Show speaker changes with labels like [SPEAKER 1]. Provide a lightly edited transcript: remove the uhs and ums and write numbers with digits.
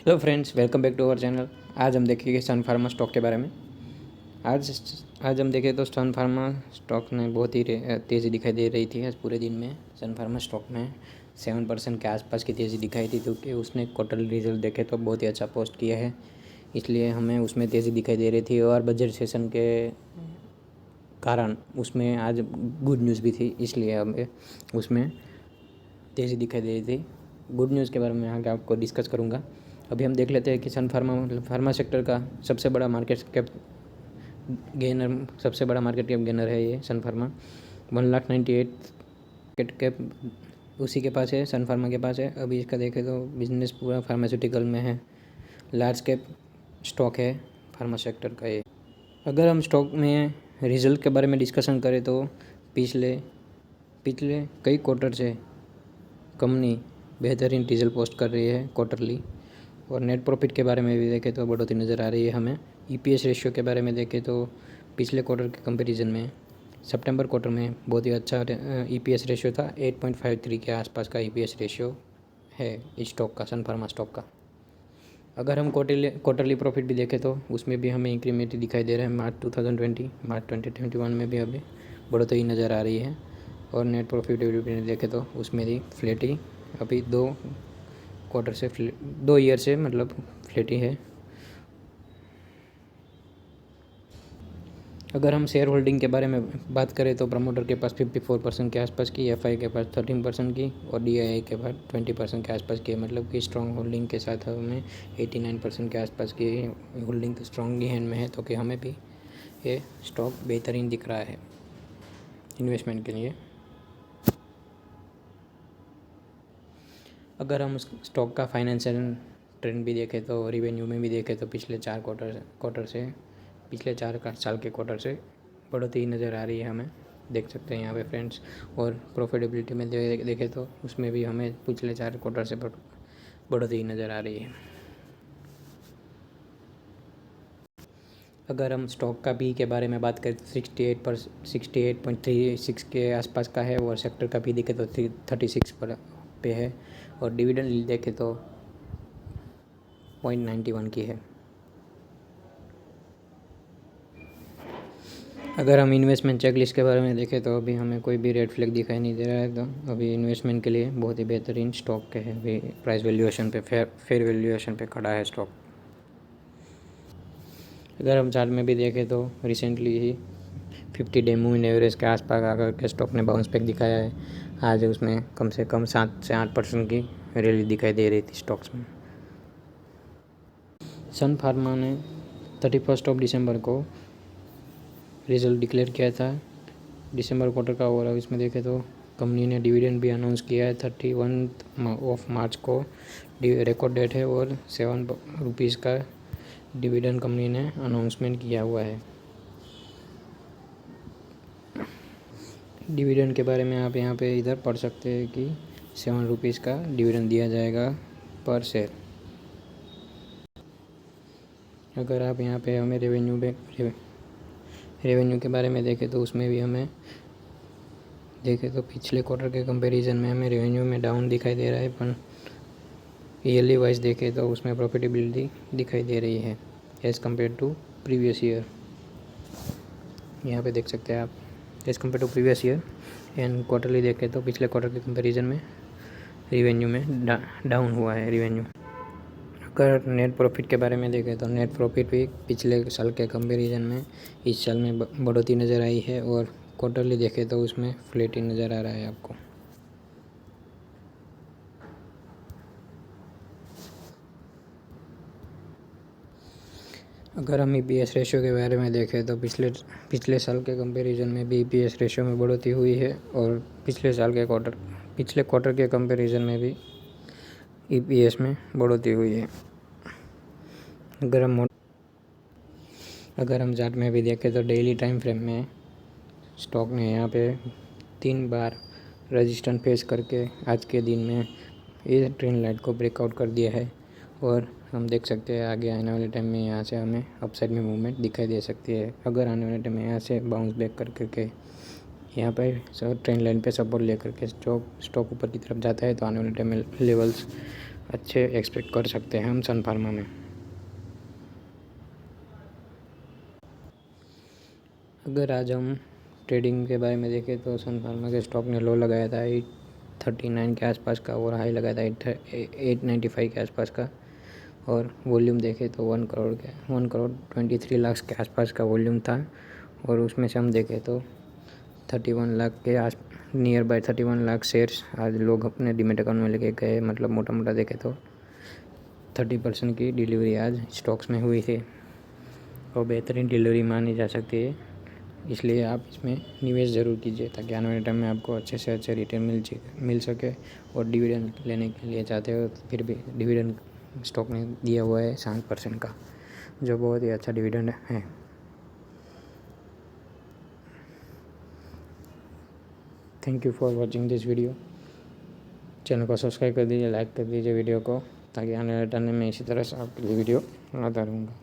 [SPEAKER 1] Hello friends, welcome back to our channel. आज हम देखेंगे सन फार्मा स्टॉक के बारे में। आज आज हम देखें तो सन फार्मा स्टॉक ने बहुत ही तेज़ी दिखाई दे रही थी। आज पूरे दिन में सन फार्मा स्टॉक में 7% के आसपास की तेज़ी दिखाई थी, क्योंकि उसने क्वार्टरली रिजल्ट देखे तो बहुत ही अच्छा पोस्ट किया है, इसलिए हमें उसमें तेज़ी दिखाई दे रही थी। और बजट सेशन के कारण उसमें आज गुड न्यूज़ भी थी, इसलिए हमें उसमें तेज़ी दिखाई दे रही थी। गुड न्यूज़ के बारे में आगे आपको डिस्कस करूँगा। अभी हम देख लेते हैं कि सन फार्मा मतलब फार्मा सेक्टर का सबसे बड़ा मार्केट कैप गेनर है ये सन फार्मा। 1,98,000 मार्केट कैप उसी के पास है, सन फार्मा के पास है। अभी इसका देखें तो बिजनेस पूरा फार्मास्यूटिकल में है, लार्ज कैप स्टॉक है फार्मा सेक्टर का ये। अगर हम स्टॉक में रिजल्ट के बारे में डिस्कशन करें तो पिछले कई क्वार्टर से कंपनी बेहतरीन रिजल्ट पोस्ट कर रही है क्वार्टरली। और नेट प्रॉफिट के बारे में भी देखें तो बढ़ोतरी नज़र आ रही है हमें। ईपीएस रेशियो के बारे में देखें तो पिछले क्वार्टर के कंपैरिजन में सितंबर क्वार्टर में बहुत ही अच्छा ईपीएस रेशियो था। 8.53 के आसपास का ईपीएस रेशियो है इस स्टॉक का, सन फार्मा स्टॉक का। अगर हम क्वार्टरली प्रॉफिट भी देखें तो उसमें भी हमें इंक्रीमेंट दिखाई दे रहा है। मार्च 2021 में भी अभी बढ़ोतरी नज़र आ रही है। और नेट प्रॉफिटेबिलिटी देखें तो उसमें भी फ्लैट ही अभी 2 ईयर से मतलब फ्लैट ही है। अगर हम शेयर होल्डिंग के बारे में बात करें तो प्रमोटर के पास 54% के आसपास की, एफआई के पास 13% की और डीआईआई के पास 20% के आसपास की, मतलब कि स्ट्रॉन्ग होल्डिंग के साथ हमें 89% के आसपास की होल्डिंग तो स्ट्रॉन्गली हैंड में है, तो कि हमें भी ये स्टॉक बेहतरीन दिख रहा है इन्वेस्टमेंट के लिए। अगर हम उस स्टॉक का फाइनेंशियल ट्रेंड भी देखें तो रिवेन्यू में भी देखें तो पिछले 4 साल के क्वार्टर से बढ़ोतरी नज़र आ रही है हमें, देख सकते हैं यहाँ पे फ्रेंड्स। और प्रॉफिटेबिलिटी में देखें तो उसमें भी हमें पिछले 4 क्वार्टर से बढ़ोतरी नज़र आ रही है। अगर हम स्टॉक का बी के बारे में बात करें तो 68.36 के आसपास का है, और सेक्टर का भी देखें तो 36 पे है। और डिविडेंड देखें तो 0.91 की है। अगर हम इन्वेस्टमेंट चेकलिस्ट के बारे में देखें तो अभी हमें कोई भी रेड फ्लैग दिखाई नहीं दे रहा है, तो अभी इन्वेस्टमेंट के लिए बहुत ही बेहतरीन स्टॉक है। अभी प्राइस वैल्यूएशन पे फेयर वैल्यूएशन पे खड़ा है स्टॉक। अगर हम चार्ट में भी देखें तो रिसेंटली ही 50 डे मूविंग एवरेज के आसपास आकर के स्टॉक ने बाउंस बैक दिखाया है। आज उसमें कम से कम 7 से 8% की रैली दिखाई दे रही थी स्टॉक्स में। सन फार्मा ने 31 दिसंबर को रिजल्ट डिक्लेयर किया था दिसंबर क्वार्टर का। और इसमें देखें तो कंपनी ने डिविडेंड भी अनाउंस किया है। 31 मार्च को रिकॉर्ड डेट है, और 7 रुपीज़ का डिविडेंड कंपनी ने अनाउंसमेंट किया हुआ है। डिविडेंड के बारे में आप यहाँ पे इधर पढ़ सकते हैं कि 7 रुपीज़ का डिविडेंड दिया जाएगा पर शेयर। अगर आप यहाँ पे हमें रेवेन्यू के बारे में देखें तो उसमें भी हमें देखें तो पिछले क्वार्टर के कंपैरिजन में हमें रेवेन्यू में डाउन दिखाई दे रहा है, पर ईयरली वाइज देखें तो उसमें प्रॉफिटेबिलिटी दिखाई दे रही है as compare to previous year. यहाँ पे देख सकते हैं आप as compare to previous year. And quarterly देखें तो पिछले क्वार्टर के कंपैरिजन में रेवेन्यू में डाउन हुआ है रेवेन्यू। अगर नेट प्रॉफिट के बारे में देखें तो नेट प्रॉफिट भी पिछले साल के कंपैरिजन में इस साल में बढ़ोतरी नज़र आई है, और क्वार्टरली देखें तो उसमें फ्लैट ही नज़र आ रहा है आपको। अगर हम ईपीएस रेशियो के बारे में देखें तो पिछले साल के कंपैरिजन में भी ईपीएस रेशियो में बढ़ोतरी हुई है, और पिछले क्वार्टर के कंपैरिजन में भी ईपीएस में बढ़ोतरी हुई है। अगर हम चार्ट में भी देखें तो डेली टाइम फ्रेम में स्टॉक ने यहाँ पे 3 बार रेजिस्टेंस फेस करके आज के दिन में ये ट्रेंड लाइन को ब्रेकआउट कर दिया है। और हम देख सकते हैं आगे आने वाले टाइम में यहाँ से हमें अपसाइड में मूवमेंट दिखाई दे सकती है। अगर आने वाले टाइम में यहाँ से बाउंस बैक करके यहाँ पर ट्रेंड लाइन पे सपोर्ट लेकर के स्टॉक ऊपर की तरफ जाता है, तो आने वाले टाइम में लेवल्स अच्छे एक्सपेक्ट कर सकते हैं हम सन फार्मा में। अगर आज हम ट्रेडिंग के बारे में देखें तो सन फार्मा के स्टॉक ने लो लगाया था 839 के आसपास का और हाई लगाया था 895 के आसपास का। और वॉल्यूम देखें तो 1 करोड़ 23 लाख के आसपास का वॉल्यूम था। और उसमें से हम देखें तो 31 लाख के आस नियर बाय 31 लाख शेयर्स आज लोग अपने डीमेट अकाउंट में लेके गए। मतलब मोटा मोटा देखें तो 30% की डिलीवरी आज स्टॉक्स में हुई थी और बेहतरीन डिलीवरी मानी जा सकती है। इसलिए आप इसमें निवेश ज़रूर कीजिए ताकि आने वाले टाइम में आपको अच्छे से अच्छे रिटर्न मिल सके। और डिविडेंड लेने के लिए चाहते हो तो फिर भी डिविडेंड स्टॉक ने दिया हुआ है 7% का, जो बहुत ही अच्छा डिविडेंड है। Thank you for watching this video. Channel को सब्सक्राइब कर दीजिए, लाइक कर दीजिए वीडियो को, ताकि आने वाले टाइम में इसी तरह से आपके लिए वीडियो लाता रहूँगा।